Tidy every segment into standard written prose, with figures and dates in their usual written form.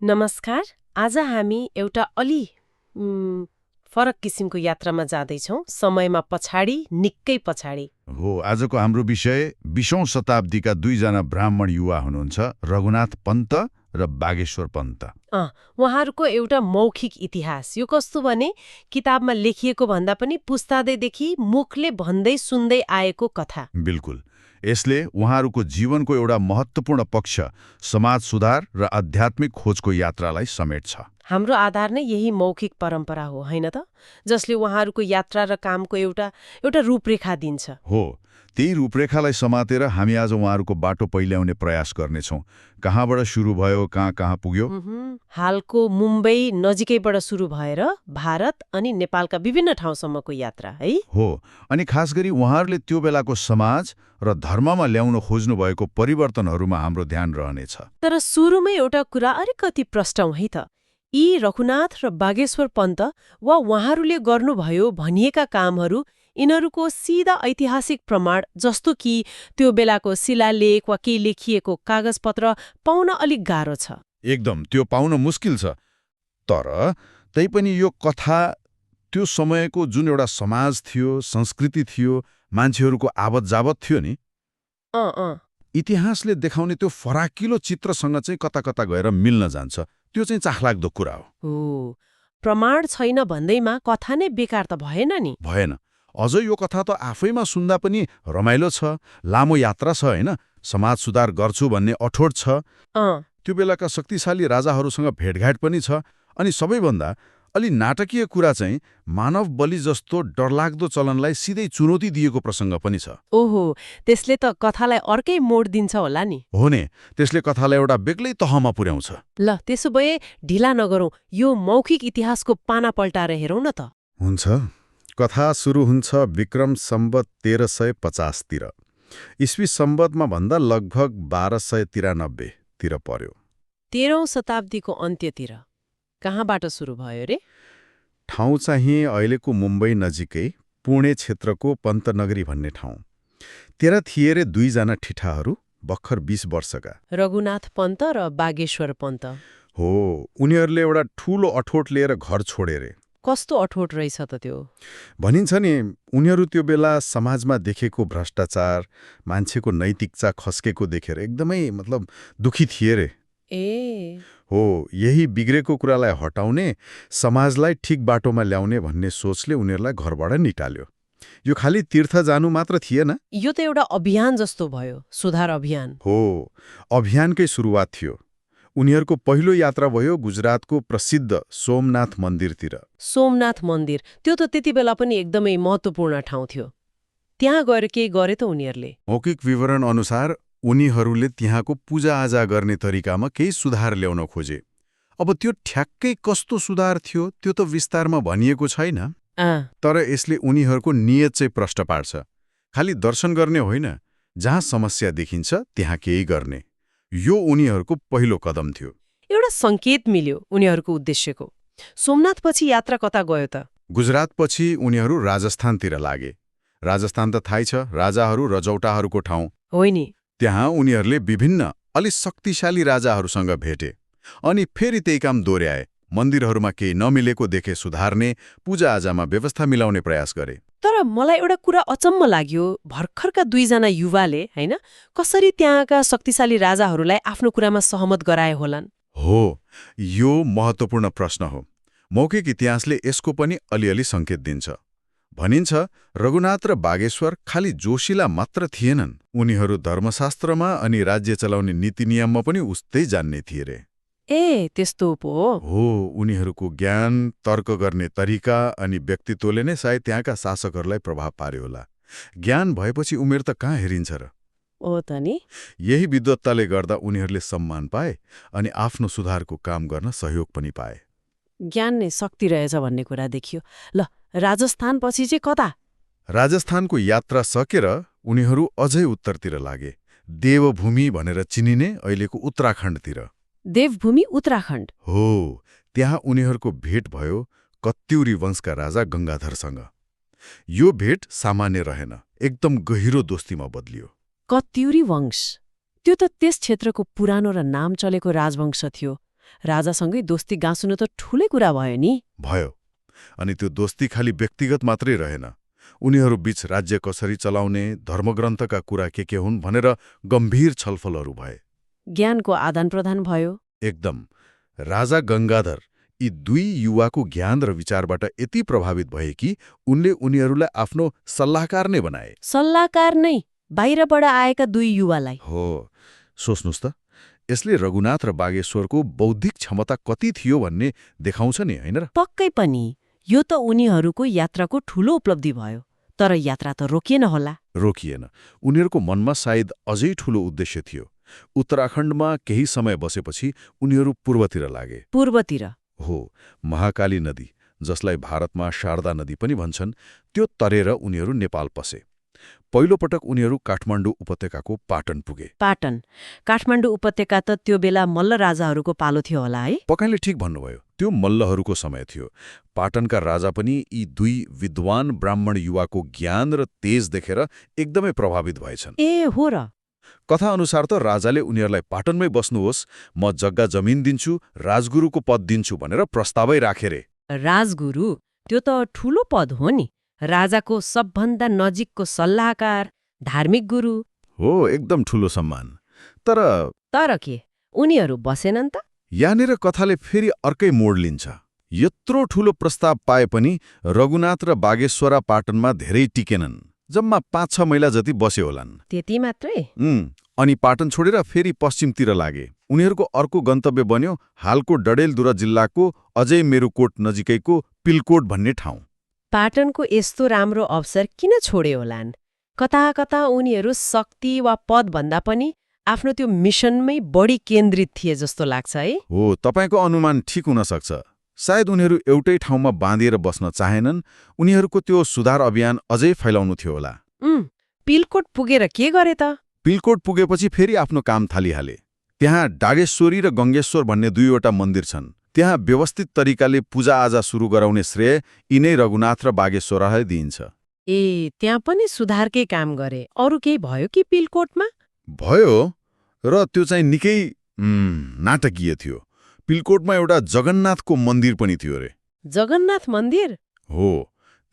नमस्कार। आज हामी एउटा अलि फरक किसिमको यात्रामा जाँदैछौँ, समयमा पछाडि, निकै पछाडि। हो। आजको हाम्रो विषय 20औं शताब्दीका दुईजना ब्राह्मण युवा हुनुहुन्छ, रघुनाथ पन्त र बागेश्वर पन्त। उहाँहरूको एउटा मौखिक इतिहास। यो कस्तो भने किताबमा लेखिएको भन्दा पनि पुस्तादैदेखि मुखले भन्दै सुन्दै आएको कथा। बिल्कुल। यसले उहाँहरूको जीवनको एउटा महत्त्वपूर्ण पक्ष समाज सुधार र आध्यात्मिक खोजको यात्रालाई समेट्छ। हाम्रो आधार नै यही मौखिक परम्परा हो, होइन त? जसले उहाँहरूको यात्रा र कामको एउटा रूपरेखा दिन्छ। हो। त्यही रूपरेखालाई समातेर हामी आज उहाँहरूको बाटो पहिल्याउने प्रयास गर्नेछौँ। कहाँबाट सुरु भयो, कहाँ कहाँ पुग्यो? हालको मुम्बई नजिकैबाट सुरु भएर भारत अनि नेपालका विभिन्न ठाउँसम्मको यात्रा, है? हो। अनि खास गरी उहाँहरूले त्यो बेलाको समाज र धर्ममा ल्याउन खोज्नु भएको परिवर्तनहरूमा हाम्रो ध्यान रहनेछ। तर सुरुमै एउटा कुरा अलिकति प्रष्टौं है त। यी रघुनाथ र बागेश्वर पन्त वा उहाँहरूले गर्नुभयो भनिएका कामहरू यिनीहरूको सिधा ऐतिहासिक प्रमाण जस्तो कि त्यो बेलाको शिलालेख वा केही लेखिएको कागजपत्र पाउन अलिक गाह्रो छ। एकदम, त्यो पाउन मुस्किल छ। तर तैपनि यो कथा त्यो समयको जुन एउटा समाज थियो, संस्कृति थियो, मान्छेहरूको आवत जावत थियो नि, इतिहासले देखाउने त्यो फराकिलो चित्रसँग चाहिँ कता कता गएर मिल्न जान्छ। त्यो चाहिँ चाखलाग्दो कुरा हो। प्रमाण छैन भन्दैमा कथा नै बेकार त भएन नि? भएन। अझ यो कथा त आफैमा सुन्दा पनि रमाइलो छ, लामो यात्रा छ, होइन? समाज सुधार गर्छु भन्ने अठोट छ। त्यो बेलाका शक्तिशाली राजाहरूसँग भेटघाट पनि छ। अनि सबैभन्दा अलि नाटकीय कुरा चाहिँ मानव बलि जस्तो डरलाग्दो चलनलाई सिधै चुनौती दिएको प्रसङ्ग पनि छ। ओहो, त्यसले त कथालाई अर्कै मोड दिन्छ होला नि? हो नि, त्यसले कथालाई एउटा बेग्लै तहमा पुर्याउँछ। ल त्यसो भए ढिला नगरौँ, यो मौखिक इतिहासको पाना पल्टाएर हेरौँ न त। हुन्छ। कथा सुरु हुन्छ विक्रम सम्वत 1350 तिर। ईस्वी सम्वतमा भन्दा लगभग 1293 तिर पर्यो। 13औं शताब्दीको अन्त्यतिर। कहाँबाट सुरु भयो रे? ठाउँ चाहिँ अहिलेको मुम्बई नजिकै पुणे क्षेत्रको पन्तनगरी भन्ने ठाउँ। त्यहाँ थिए रे दुईजना ठिठाहरू, भर्खर 20 वर्षका, रघुनाथ पन्त र बागेश्वर पन्त। हो। उनीहरूले एउटा ठूलो अठोट लिएर घर छोडे रे। कस्तो अठोट रहेछ त त्यो? भनिन्छ नि, उनीहरू त्यो बेला समाजमा देखेको भ्रष्टाचार, मान्छेको नैतिकता खस्केको देखेर एकदमै दुखी थिए रे। हो। यही बिग्रेको कुरालाई हटाउने, समाजलाई ठिक बाटोमा ल्याउने भन्ने सोचले उनीहरूलाई घरबाट निटाल्यो। यो खालि तीर्थ जानु मात्र थिएन। यो त एउटा अभियान जस्तो भयो, सुधार अभियान। हो। अभियानकै सुरुवात थियो। उनीहरूको पहिलो यात्रा भयो गुजरातको प्रसिद्ध सोमनाथ मन्दिरतिर। सोमनाथ मन्दिर, त्यो त त्यति बेला पनि एकदमै महत्त्वपूर्ण ठाउँ थियो। त्यहाँ गएर के गरे त उनीहरूले? मौखिक विवरण अनुसार उनीहरूले त्यहाँको पूजाआजा गर्ने तरिकामा केही सुधार ल्याउन खोजे। अब त्यो ठ्याक्कै कस्तो सुधार थियो त्यो त विस्तारमा भनिएको छैन। तर यसले उनीहरूको नियत चाहिँ प्रष्ट पार्छ। खालि दर्शन गर्ने होइन, जहाँ समस्या देखिन्छ त्यहाँ केही गर्ने। यो उनीहरूको पहिलो कदम थियो। एउटा सङ्केत मिल्यो उनीहरूको उद्देश्यको। सोमनाथपछि यात्रा कता गयो त? गुजरातपछि उनीहरू राजस्थानतिर लागे। राजस्थान त थाहै छ, राजाहरू रजौटाहरूको ठाउँ होइन नि? त्यहाँ उनीहरूले विभिन्न अलि शक्तिशाली राजाहरूसँग भेटे अनि फेरि त्यही काम दोहोऱ्याए। मन्दिरहरूमा केही नमिलेको देखे सुधार्ने, पूजाआजामा व्यवस्था मिलाउने प्रयास गरे। तर मलाई एउटा कुरा अचम्म लाग्यो, भर्खरका दुईजना युवाले होइन कसरी त्यहाँका शक्तिशाली राजाहरूलाई आफ्नो कुरामा सहमत गराए होलान्? हो, यो महत्त्वपूर्ण प्रश्न हो। मौखिक इतिहासले यसको पनि अलिअलि सङ्केत दिन्छ। भनिन्छ रघुनाथ र बागेश्वर खालि जोशीला मात्र थिएनन्, उनीहरू धर्मशास्त्रमा अनि राज्य चलाउने नीति नियममा पनि उस्तै जान्ने थिए रे। त्यस्तो पो हो। उनीहरूको ज्ञान, तर्क गर्ने तरिका अनि व्यक्तित्वले नै सायद त्यहाँका शासकहरूलाई प्रभाव पार्यो होला। ज्ञान भएपछि उमेर त कहाँ हेरिन्छ र? ओ त नि। यही विद्वत्ताले गर्दा उनीहरूले सम्मान पाए अनि आफ्नो सुधारको काम गर्न सहयोग पनि पाए। ज्ञान नै शक्ति रहेछ भन्ने कुरा देखियो। ल राजस्थानपछि चाहिँ कता? राजस्थानको यात्रा सकेर उनीहरू अझै उत्तरतिर लागे, देवभूमि भनेर चिनिने अहिलेको उत्तराखण्डतिर। देवभूमि उत्तराखण्ड? हो। त्यहाँ उनीहरूको भेट भयो कत्युरी वंशका राजा गङ्गाधरसँग। यो भेट सामान्य रहेन, एकदम गहिरो दोस्तीमा बदलियो। कत्युरी वंश, त्यो त त्यस क्षेत्रको पुरानो र नाम चलेको राजवंश थियो। राजासँगै दोस्ती गाँच्नु त ठूलै कुरा भयो नि। भयो। अनि त्यो दोस्ती खालि व्यक्तिगत मात्रै रहेन। उनीहरू बीच राज्य कसरी चलाउने, धर्मग्रन्थका कुरा के हुन् भनेर गम्भीर छलफलहरू भए। ज्ञानको आदानप्रदान भयो। एकदम। राजा गङ्गाधर यी दुई युवाको ज्ञान र विचारबाट यति प्रभावित भए कि उनले उनीहरूलाई आफ्नो सल्लाहकार नै बनाए। सल्लाहकार नै? बाहिरबाट आएका दुई युवालाई? हो। सोच्नुस् त, यसले रघुनाथ र बागेश्वरको बौद्धिक क्षमता कति थियो भन्ने देखाउँछ नि, होइन र? पक्कै पनि। यो त उनीहरूको यात्राको ठूलो उपलब्धि भयो। तर यात्रा त रोकिएन होला? रोकिएन। उनीहरूको मनमा सायद अझै ठूलो उद्देश्य थियो। उत्तराखण्डमा केही समय बसेपछि उनीहरू पूर्वतिर लागे। पूर्वतिर? हो। महाकाली नदी, जसलाई भारतमा शारदा नदी पनि भन्छन्, त्यो तरेर उनीहरू नेपाल पसे। पहिलोपटक उनीहरू काठमाडौँ उपत्यकाको पाटन पुगे। पाटन? काठमाडौँ उपत्यका त त्यो बेला मल्ल राजाहरूको पालो थियो होला है? पकाइले ठिक भन्नुभयो। त्यो मल्लहरूको समय थियो। पाटनका राजा पनि यी दुई विद्वान ब्राह्मण युवाको ज्ञान र तेज देखेर एकदमै प्रभावित भएछन्। ए हो र? कथा अनुसार त राजाले उनीहरूलाई पाटनमै बस्नुहोस्, म जग्गा जमिन दिन्छु, राजगुरुको पद दिन्छु भनेर प्रस्तावै राखे रे। राजगुरु? त्यो त ठूलो पद हो नि। राजाको सबभन्दा नजिकको सल्लाहकार, धार्मिक गुरु। हो, एकदम ठूलो सम्मान। तर के उनीहरू बसेनन् त? यहाँनिर कथाले फेरि अर्कै मोड लिन्छ। यत्रो ठूलो प्रस्ताव पाए पनि रघुनाथ र बागेश्वरा पाटनमा धेरै टिकेनन्। जम्मा 5-6 महिना जति बसे होलान्। त्यति मात्रै? अनि पाटन छोडेर फेरि पश्चिमतिर लागे। उनीहरूको अर्को गन्तव्य बन्यो हालको डडेलधुरा जिल्लाको अझै मेरुकोट नजिकैको पिलकोट भन्ने ठाउँ। पाटनको यस्तो राम्रो अवसर किन छोडे होलान्? कता कता उनीहरू शक्ति वा पद भन्दा पनि आफ्नो त्यो मिसनमै बढी केन्द्रित थिए जस्तो लाग्छ है? हो, तपाईँको अनुमान ठिक हुन सक्छ। सायद उनीहरू एउटै ठाउँमा बाँधिएर बस्न चाहेनन्। उनीहरूको त्यो सुधार अभियान अझै फैलाउनु थियो होला। पिलकोट पुगेर के गरे त? पिलकोट पुगेपछि फेरि आफ्नो काम थालिहाले। त्यहाँ डागेश्वरी र गङ्गेश्वर भन्ने दुईवटा मन्दिर छन्। त्यहाँ व्यवस्थित तरिकाले पूजाआजा सुरु गराउने श्रेय यिनै रघुनाथ र बागेश्वरलाई दिइन्छ। ए, त्यहाँ पनि सुधारकै काम गरे। अरू केही भयो कि पिलकोटमा? भयो, र त्यो चाहिँ निकै नाटकीय थियो। पिलकोटमा एउटा जगन्नाथको मन्दिर पनि थियो रे। जगन्नाथ मन्दिर? हो।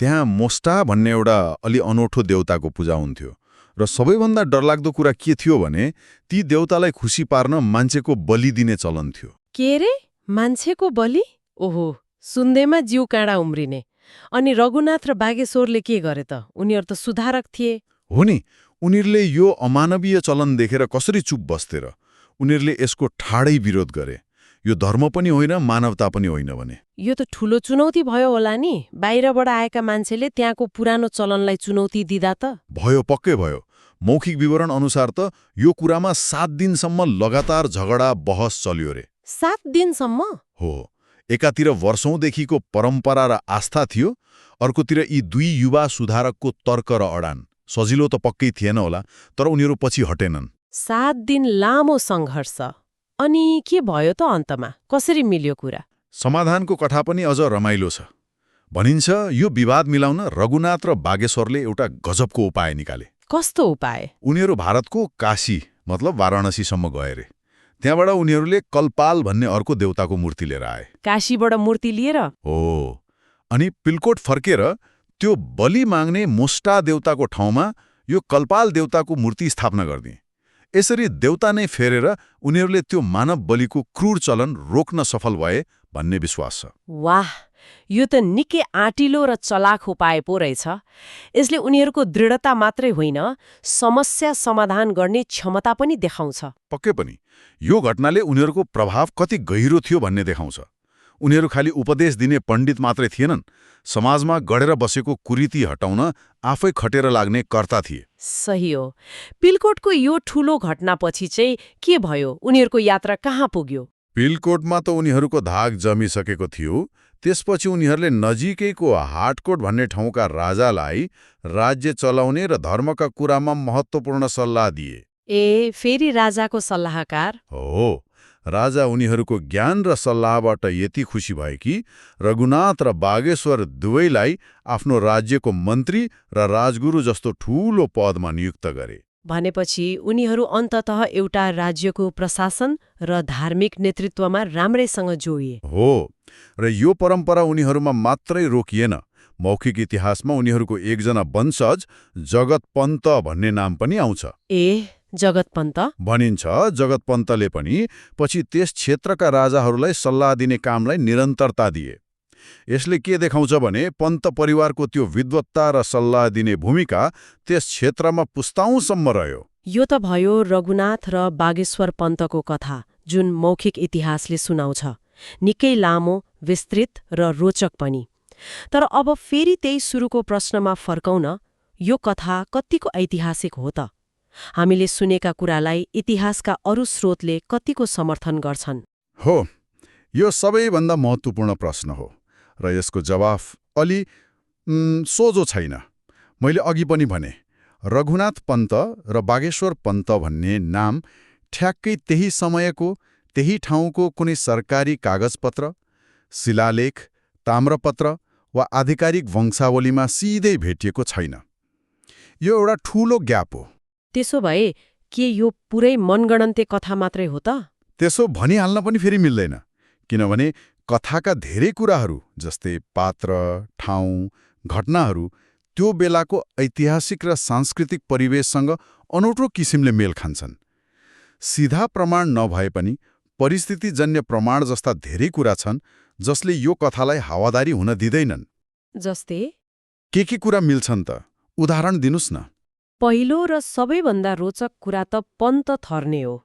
त्यहाँ मोस्टा भन्ने एउटा अलि अनौठो देवताको पूजा हुन्थ्यो। र सबैभन्दा डरलाग्दो कुरा के थियो भने ती देवतालाई खुसी पार्न मान्छेको बलि दिने चलन थियो। के रे? मान्छेको बलि? ओहो, सुन्दैमा जिउ काँडा उम्रिने। अनि रघुनाथ र बागेश्वरले के गरे त? उनीहरू त सुधारक थिए। हो नि। उनीहरूले यो अमानवीय चलन देखेर कसरी चुप बस्थे र? उनीहरूले यसको ठाडै विरोध गरे। यो धर्म पनि होइन, मानवता पनि होइन भने। यो त ठूलो चुनौती भयो होला नि। बाहिरबाट आएका मान्छेले त्यहाँको पुरानो चलनलाई चुनौती दिँदा त? भयो, पक्कै भयो। मौखिक विवरण अनुसार त यो कुरामा 7 दिनसम्म लगातार झगडा बहस चल्यो रे। 7 दिनसम्म? हो। एकातिर वर्षौंदेखिको परम्परा र आस्था थियो, अर्कोतिर यी दुई युवा सुधारकको तर्क र अडान। सजिलो त पक्कै थिएन होला, तर उनीहरू पछि हटेनन्। 7 दिन लामो सङ्घर्ष। अनि के भयो त अन्तमा? कसरी मिल्यो कुरा? समाधानको कथा पनि अझ रमाइलो छ। भनिन्छ यो विवाद मिलाउन रघुनाथ र बागेश्वरले एउटा गजबको उपाय निकाले। कस्तो उपाय? उनीहरू भारतको काशी मतलब वाराणसीसम्म गए रे। त्यहाँबाट उनीहरूले कल्पाल भन्ने अर्को देवताको मूर्ति लिएर आए। काशीबाट मूर्ति लिएर? हो। अनि पिलकोट फर्केर त्यो बलि माग्ने मोस्टा देवताको ठाउँमा यो कल्पाल देवताको मूर्ति स्थापना गरिदिए। यसरी देवता नै फेरेर उनीहरूले त्यो मानव बलिको क्रूर चलन रोक्न सफल भए भन्ने विश्वास छ। वाह, यो त निकै आँटिलो र चलाख उपाय पो रहेछ। यसले उनीहरूको दृढता मात्रै होइन, समस्या समाधान गर्ने क्षमता पनि देखाउँछ। पक्कै पनि। यो घटनाले उनीहरूको प्रभाव कति गहिरो थियो भन्ने देखाउँछ। उनीहरू खालि उपदेश दिने पण्डित मात्रै थिएनन्, समाजमा गढेर बसेको कुरीति हटाउन आफै खटेर लाग्ने कर्ता थिए। सही हो। पिलकोटको यो ठूलो घटनापछि चाहिँ के भयो? उनीहरूको यात्रा कहाँ पुग्यो? पिलकोटमा त उनीहरूको धाक जमिसकेको थियो। त्यसपछि उनीहरूले नजिकैको हाटकोट भन्ने ठाउँका राजालाई राज्य चलाउने र धर्मका कुरामा महत्त्वपूर्ण सल्लाह दिए। ए, फेरि राजाको सल्लाहकार? हो। राजा उनीहरूको ज्ञान र सल्लाहबाट यति खुसी भए कि रघुनाथ र बागेश्वर दुवैलाई आफ्नो राज्यको मन्त्री र राजगुरु जस्तो ठूलो पदमा नियुक्त गरे। भनेपछि उनीहरू अन्ततः एउटा राज्यको प्रशासन र धार्मिक नेतृत्वमा राम्रैसँग जोडिए। हो, र यो परम्परा उनीहरूमा मात्रै रोकिएन। मौखिक इतिहासमा उनीहरूको एकजना वंशज जगतपन्त भन्ने नाम पनि आउँछ। जगतपन्त भनिन्छ जगतपन्तले पनि पछि त्यस क्षेत्रका राजाहरूलाई सल्लाह दिने कामलाई निरन्तरता दिए। यसले के देखाउँछ भने पन्त परिवारको त्यो विद्वत्ता र सल्लाह दिने भूमिका त्यस क्षेत्रमा पुस्ताउँसम्म रह्यो। यो त भयो रघुनाथ र बागेश्वर पन्तको कथा, जुन मौखिक इतिहासले सुनाउँछ। निकै लामो, विस्तृत र रोचक पनि। तर अब फेरि त्यही सुरुको प्रश्नमा फर्कौन, यो कथा कतिको ऐतिहासिक हो त? हामीले सुनेका कुरालाई इतिहासका अरू स्रोतले कतिको समर्थन गर्छन्? हो, यो सबैभन्दा महत्त्वपूर्ण प्रश्न हो र यसको जवाफ अलि सोझो छैन। मैले अघि पनि भने, रघुनाथ पन्त र बागेश्वर पन्त भन्ने नाम ठ्याक्कै त्यही समयको, त्यही ठाउँको कुनै सरकारी कागजपत्र, शिलालेख, ताम्रपत्र वा आधिकारिक वंशावलीमा सिधै भेटिएको छैन। यो एउटा ठूलो ग्याप हो। त्यसो भए के यो पुरै मनगणन्ते कथा मात्रै हो त? त्यसो भनिहाल्न पनि फेरि मिल्दैन, किनभने कथाका धेरै कुराहरू जस्तै पात्र, ठाउँ, घटनाहरू त्यो बेलाको ऐतिहासिक र सांस्कृतिक परिवेशसँग अनौठो किसिमले मेल खान्छन्। सिधा प्रमाण नभए पनि परिस्थितिजन्य प्रमाण जस्ता धेरै कुरा छन् जसले यो कथालाई हावादारी हुन दिँदैनन्। जस्तै के कुरा मिल्छन् त? उदाहरण दिनुस् न। पहिलो र सबैभन्दा रोचक कुरा त पन्त थर नै हो।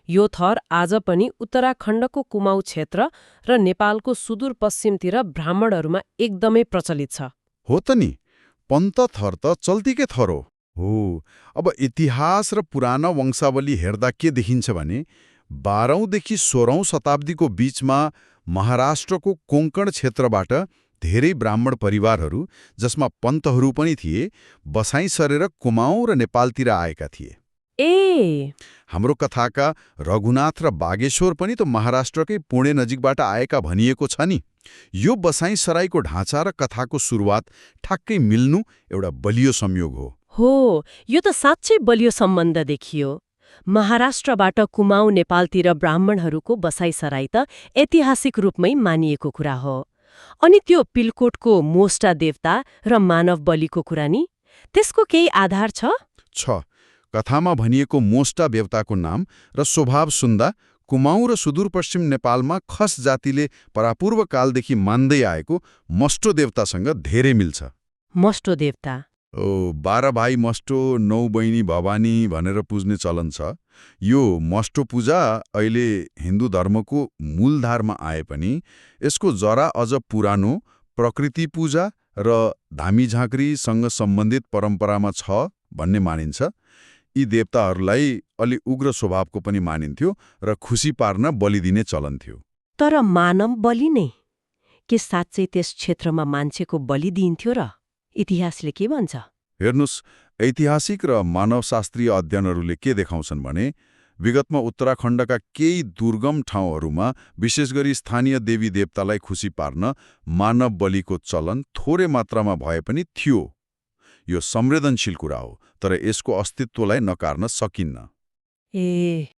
यो थर आज पनि उत्तराखण्डको कुमाऊँ क्षेत्र र नेपालको सुदूरपश्चिमतिर ब्राह्मणहरूमा एकदमै प्रचलित छ। हो त नि, पन्त थर त चल्तीकै थर हो। अब इतिहास र पुरानो वंशावली हेर्दा के देखिन्छ भने 12औंदेखि 16औं शताब्दीको बीचमा महाराष्ट्रको कोंकण क्षेत्रबाट धेरै ब्राह्मण परिवारहरू, जसमा पन्तहरू पनि थिए, बसाइँ सरेर कुमाऊँ र नेपालतिर आएका थिए। हाम्रो कथाका रघुनाथ र बागेश्वर पनि त महाराष्ट्रकै पुणे नजिकबाट आएका भनिएको छ नि। यो बसाइँ सराईको ढाँचा र कथाको सुरुवात ठ्याक्कै मिल्नु एउटा बलियो संयोग हो। यो त साँच्चै बलियो सम्बन्ध देखियो। महाराष्ट्रबाट कुमाऊँ नेपालतिर ब्राह्मणहरूको बसाइँ सराई त ऐतिहासिक रूपमै मानिएको कुरा हो। अनि त्यो पिलकोटको मोष्टा देवता र मानव बलिको कुरा नि, त्यसको केही आधार छ? कथामा भनिएको मोष्टा देवताको नाम र स्वभाव सुन्दा कुमाऊँ र सुदूरपश्चिम नेपालमा खस जातिले परापूर्व कालदेखि मान्दै आएको मष्टो देवतासँग धेरै मिल्छ। मष्टो देवता 12 भाइ मष्टो 9 बहिनी भवानी भनेर पुज्ने चलन छ। यो मष्टो पूजा अहिले हिन्दू धर्मको मूलधारमा आए पनि यसको जरा अझ पुरानो प्रकृति पूजा र धामी झाँक्रीसँग सम्बन्धित परम्परामा छ भन्ने मानिन्छ। यी देवताहरूलाई अलि उग्र स्वभावको पनि मानिन्थ्यो र खुसी पार्न बलि दिने चलन थियो। तर मानव बलि नै के साँच्चै त्यस क्षेत्रमा मान्छेको बलि दिइन्थ्यो र? इतिहासले के भन्छ? हेर्नुस्, ऐतिहासिक र मानवशास्त्रीय अध्ययनहरूले के देखाउँछन् भने विगतमा उत्तराखण्डका केही दुर्गम ठाउँहरूमा विशेष गरी स्थानीय देवी देवतालाई खुसी पार्न मानव बलिको चलन थोरै मात्रामा भए पनि थियो। यो संवेदनशील कुरा हो, तर यसको अस्तित्वलाई नकार्न सकिन्न।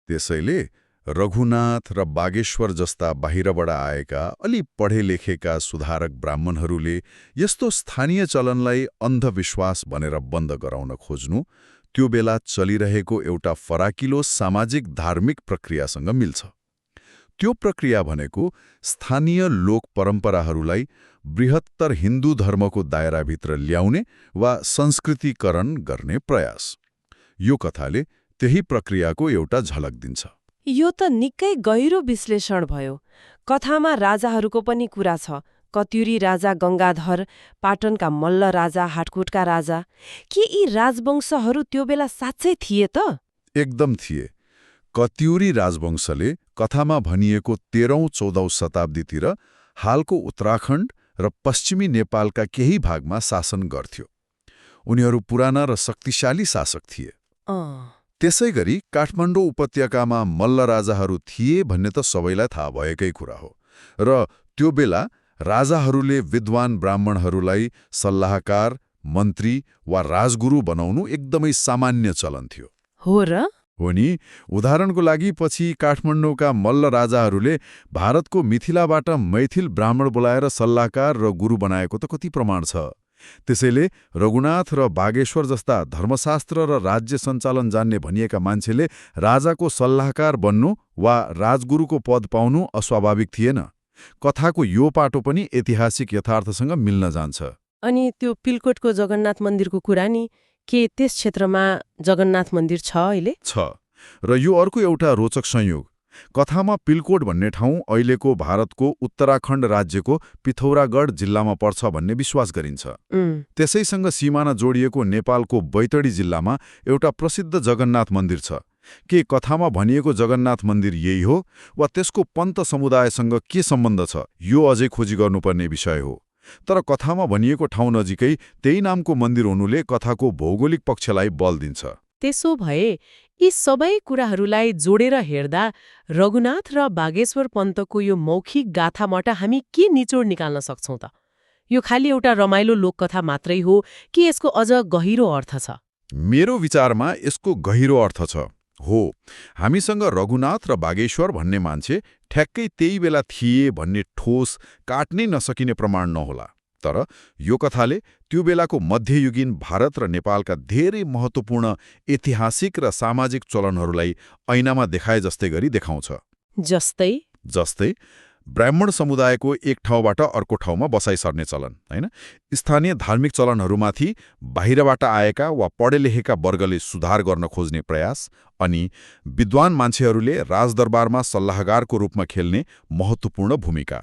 त्यसैले रघुनाथ र बागेश्वर जस्ता बाहिरबाट आएका अलि पढे लेखेका सुधारक ब्राह्मणहरूले यस्तो स्थानीय चलनलाई अन्धविश्वास भनेर बन्द गराउन खोज्नु त्यो बेला चलिरहेको एउटा फराकिलो सामाजिक धार्मिक प्रक्रियासँग मिल्छ। त्यो प्रक्रिया भनेको स्थानीय लोक परम्पराहरूलाई बृहत्तर हिन्दू धर्मको दायराभित्र ल्याउने वा संस्कृतिकरण गर्ने प्रयास। यो कथाले त्यही प्रक्रियाको एउटा झलक दिन्छ। यो त निकै गहिरो विश्लेषण भयो। कथामा राजाहरूको पनि कुरा छ। कत्युरी राजा गङ्गाधर, पाटनका मल्ल राजा, हाटकोटका राजा। के यी राजवंशहरू त्यो बेला साँच्चै थिए त? एकदम थिए। कत्युरी राजवंशले कथामा भनिएको 13औं-14औं शताब्दीतिर हालको उत्तराखण्ड र पश्चिमी नेपालका केही भागमा शासन गर्थ्यो। उनीहरू पुराना र शक्तिशाली शासक थिए। त्यसैगरी काठमाडौँ उपत्यकामा मल्ल राजाहरू थिए भन्ने त सबैलाई थाहा भएकै कुरा हो। र त्यो बेला राजाहरूले विद्वान ब्राह्मणहरूलाई सल्लाहकार, मन्त्री वा राजगुरु बनाउनु एकदमै सामान्य चलन थियो। हो र? हो नि। उदाहरणको लागि पछि काठमाडौँका मल्ल राजाहरूले भारतको मिथिलाबाट मैथिल ब्राह्मण बोलाएर सल्लाहकार र गुरु बनाएको त कति प्रमाण छ। त्यसैले रघुनाथ र बागेश्वर जस्ता धर्मशास्त्र र राज्य सञ्चालन जान्ने भनिएका मान्छेले राजाको सल्लाहकार बन्नु वा राजगुरुको पद पाउनु अस्वाभाविक थिएन। कथाको यो पाटो पनि ऐतिहासिक यथार्थसँग मिल्न जान्छ। अनि त्यो पिलकोटको जगन्नाथ मन्दिरको कुरा नि, के त्यस क्षेत्रमा जगन्नाथ मन्दिर छ अहिले? छ। र यो अर्को एउटा रोचक संयोग। कथामा पिलकोट भन्ने ठाउँ अहिलेको भारतको उत्तराखण्ड राज्यको पिथौरागढ जिल्लामा पर्छ भन्ने विश्वास गरिन्छ। त्यसैसँग सिमाना जोडिएको नेपालको बैतडी जिल्लामा एउटा प्रसिद्ध जगन्नाथ मन्दिर छ। के कथामा भनिएको जगन्नाथ मन्दिर यही हो वा त्यसको पन्त समुदायसँग के सम्बन्ध छ? यो अझै खोजी गर्नुपर्ने विषय हो। तर कथामा भनिएको ठाउँ नजिकै त्यही नामको मन्दिर हुनुले कथाको भौगोलिक पक्षलाई बल दिन्छ। त्यसो भए यी सबै कुराहरूलाई जोडेर हेर्दा रघुनाथ र बागेश्वर पन्तको यो मौखिक गाथाबाट हामी के निचोड निकाल्न सक्छौं त? यो खालि एउटा रमाइलो लोककथा मात्रै हो कि यसको अझ गहिरो अर्थ छ? मेरो विचारमा यसको गहिरो अर्थ छ। हो, हामीसँग रघुनाथ र बागेश्वर भन्ने मान्छे ठ्याक्कै त्यही बेला थिए भन्ने ठोस, काट्नै नसकिने प्रमाण नहोला। तर यो कथाले त्यो बेलाको मध्ययुगीन भारत र नेपालका धेरै महत्त्वपूर्ण ऐतिहासिक र सामाजिक चलनहरूलाई ऐनामा देखाए जस्तै गरी देखाउँछ। जस्तै ब्राह्मण समुदायको एक ठाउँबाट अर्को ठाउँमा बसाइ सर्ने चलन, हैन? स्थानीय धार्मिक चलनहरूमाथि बाहिरबाट आएका वा पढेलेखेका वर्गले सुधार गर्न खोज्ने प्रयास, अनि विद्वान मान्छेहरूले राजदरबारमा सल्लाहकारको रूपमा खेल्ने महत्त्वपूर्ण भूमिका।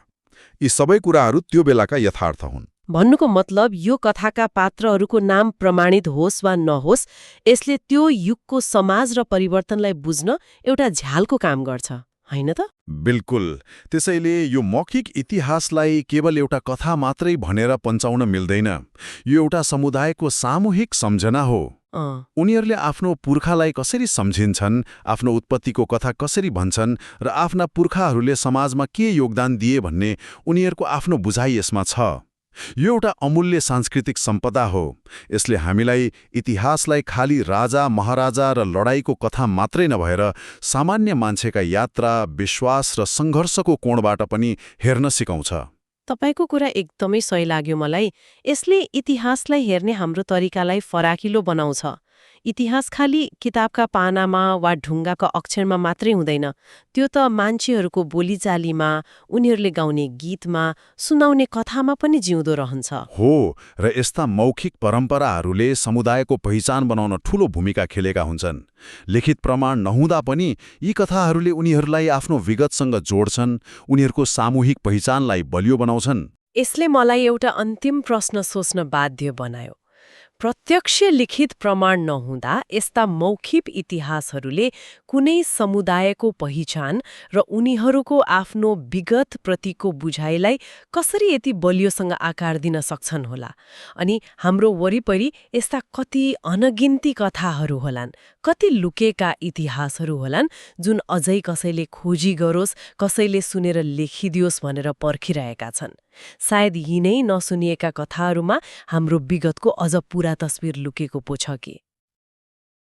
यी सबै कुराहरू त्यो बेलाका यथार्थ हुन्। भन्नुको मतलब यो कथाका पात्रहरूको नाम प्रमाणित होस् वा नहोस्, यसले त्यो युगको समाज र परिवर्तनलाई बुझ्न एउटा झ्यालको काम गर्छ, हैन त? बिल्कुल। त्यसैले यो मौखिक इतिहासलाई केवल एउटा कथा मात्रै भनेर पञ्चाउन मिल्दैन। यो एउटा समुदायको सामूहिक सम्झना हो। उनीहरूले आफ्नो पुर्खालाई कसरी सम्झिन्छन्, आफ्नो उत्पत्तिको कथा कसरी भन्छन् र आफ्ना पुर्खाहरूले समाजमा के योगदान दिए भन्ने उनीहरूको आफ्नो बुझाइ यसमा छ। यो एउटा अमूल्य सांस्कृतिक सम्पदा हो। यसले हामीलाई इतिहासलाई खाली राजा, महाराजा र लडाईँको कथा मात्रै नभएर सामान्य मान्छेका यात्रा, विश्वास र सङ्घर्षको कोणबाट पनि हेर्न सिकाउँछ। तपाईको कुरा एकदमै सही लाग्यो मलाई। यसले इतिहासलाई हेर्ने हाम्रो तरिकालाई फराकिलो बनाउँछ। इतिहास खाली किताबका पानामा वा ढुङ्गाका अक्षरमा मात्रै हुँदैन। त्यो त मान्छेहरूको बोलीचालीमा, उनीहरूले गाउने गीतमा, सुनाउने कथामा पनि जिउँदो रहन्छ। हो, र यस्ता मौखिक परम्पराहरूले समुदायको पहिचान बनाउन ठूलो भूमिका खेलेका हुन्छन्। लिखित प्रमाण नहुँदा पनि यी कथाहरूले उनीहरूलाई आफ्नो विगतसँग जोड्छन्, उनीहरूको सामूहिक पहिचानलाई बलियो बनाउँछन्। यसले मलाई एउटा अन्तिम प्रश्न सोच्न बाध्य बनायो। प्रत्यक्ष लिखित प्रमाण नहुँदा यस्ता मौखिक इतिहासहरूले कुनै समुदायको पहिचान र उनीहरूको आफ्नो विगत प्रतिको बुझाइलाई कसरी यति बलियोसँग आकार दिन सक्छन् होला? अनि हाम्रो वरिपरि यस्ता कति अनगिन्ती कथाहरू होलान्, कति लुकेका इतिहासहरू होलान् जुन अझै कसैले खोजी गरोस्, कसैले सुनेर लेखिदियोस् भनेर पर्खिरहेका छन्। सायद यिनै नसुनिएका कथाहरूमा हाम्रो विगतको अझ पूरा तस्बिर लुकेको पो छ कि?